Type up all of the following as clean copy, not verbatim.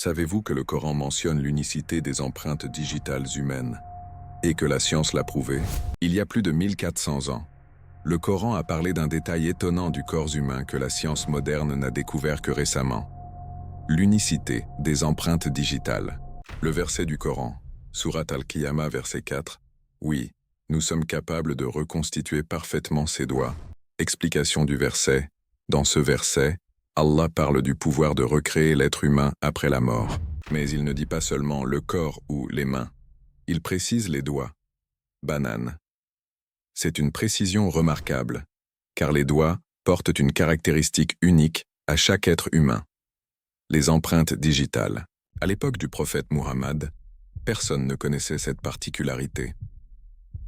Savez-vous que le Coran mentionne l'unicité des empreintes digitales humaines et que la science l'a prouvé? Il y a plus de 1400 ans, le Coran a parlé d'un détail étonnant du corps humain que la science moderne n'a découvert que récemment. L'unicité des empreintes digitales. Le verset du Coran, Surat al-Qiyamah, verset 4. Oui, nous sommes capables de reconstituer parfaitement ses doigts. Explication du verset. Dans ce verset, Allah parle du pouvoir de recréer l'être humain après la mort. Mais il ne dit pas seulement le corps ou les mains. Il précise les doigts. Banane. C'est une précision remarquable, car les doigts portent une caractéristique unique à chaque être humain. Les empreintes digitales. À l'époque du prophète Muhammad, personne ne connaissait cette particularité.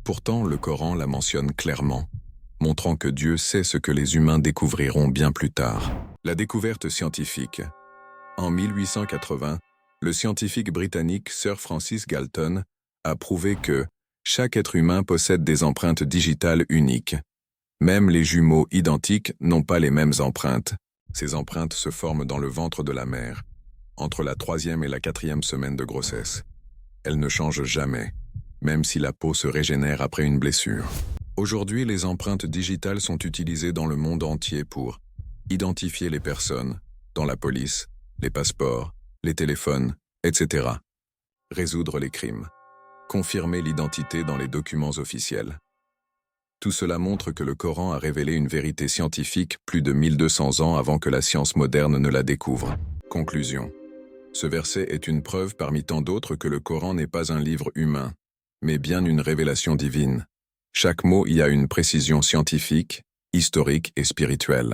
Pourtant, le Coran la mentionne clairement, montrant que Dieu sait ce que les humains découvriront bien plus tard. La découverte scientifique. En 1880, le scientifique britannique Sir Francis Galton a prouvé que chaque être humain possède des empreintes digitales uniques. Même les jumeaux identiques n'ont pas les mêmes empreintes. Ces empreintes se forment dans le ventre de la mère, entre la 3e et la 4e semaine de grossesse. Elles ne changent jamais, même si la peau se régénère après une blessure. Aujourd'hui, les empreintes digitales sont utilisées dans le monde entier pour identifier les personnes, dans la police, les passeports, les téléphones, etc. Résoudre les crimes. Confirmer l'identité dans les documents officiels. Tout cela montre que le Coran a révélé une vérité scientifique plus de 1200 ans avant que la science moderne ne la découvre. Conclusion. Ce verset est une preuve parmi tant d'autres que le Coran n'est pas un livre humain, mais bien une révélation divine. Chaque mot y a une précision scientifique, historique et spirituelle.